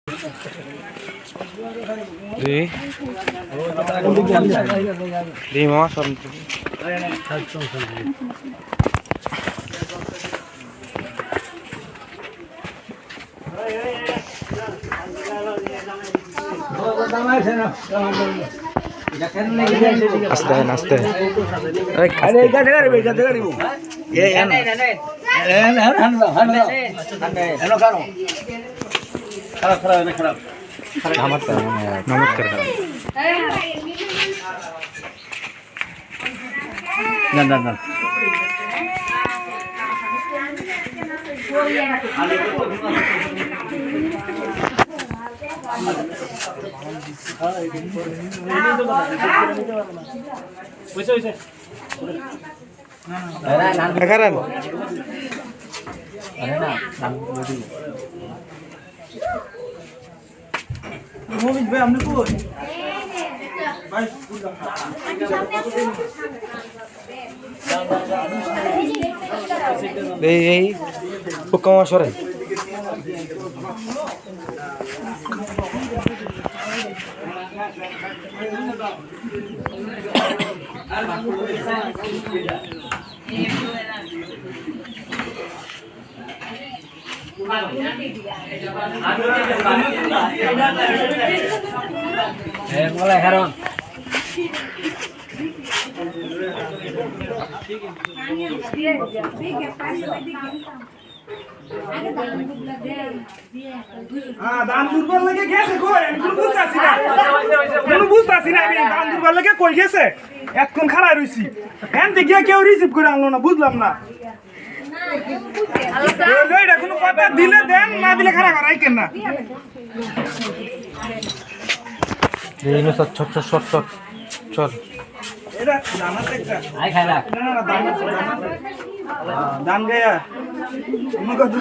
Di mau son. Aste, aste. अरे इधर जगह रे इधर जगह रे वो ये है ना हेलो करो खराब खराब है खराब नमस्कार ना ना ना Sekarang. Ei, bukan sore. mulai Haron দান দুর্বল লাগে গেছে কই আমি কোনো বুঝতাছি না আমি দান দুর্বল লাগে কই গেছে এতক্ষণ খাড়া রইছি এনতে গিয়া কেউ রিসিভ করে আনলো না বুঝলাম না লইডা কোনো কথা দিলে দেন না দিলে খাড়া করাই কেন না এই নো চট চট চট চট চট এটা দানা একটা আই খাইলা না না দানা দান গয়া তুমি কথা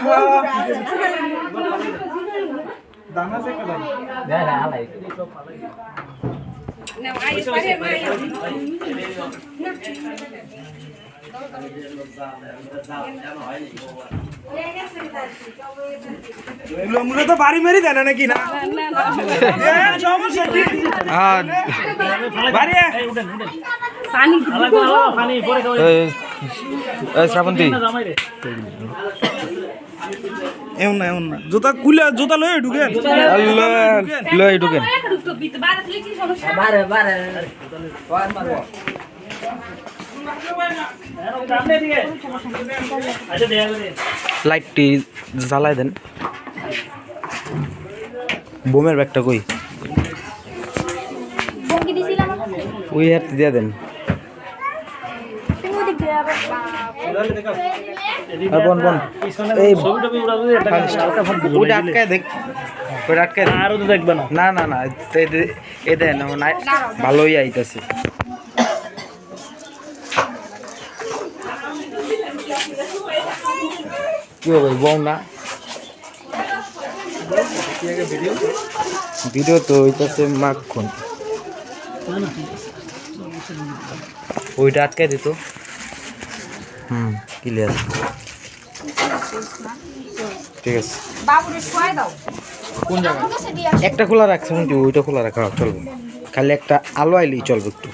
দানা से का দে দে আলাই মুলে তো বাড়ি মেরি দেয় না নাকি না সমস্যা কি বাড়ি পানি পরে খাও শ্রাবন্তী এমন না জুতা খুলে জুতা লয়ে ঢুকেন লই ঢুকেন বারে বারে ওয়ান মারো লাইটটি জ্বালাই দেন বোমের ব্যাগটা কই ওই হাত দিয়ে দেন বন বন এই ওইটা আটকায় দেখ ওইটা আটকায় দেখ আরো তো দেখবে না না না না এ দেন ভালোই আইতাছে কি হবে বল না ভিডিও তো হইতাছে মাখন ওইটা আটকাই দিত ক্লিয়ার ঠিক আছে কোন জায়গা একটা খোলা রাখছে কিন্তু ওইটা খোলা রাখা চলবে খালি একটা আলো আইলেই চলবে একটু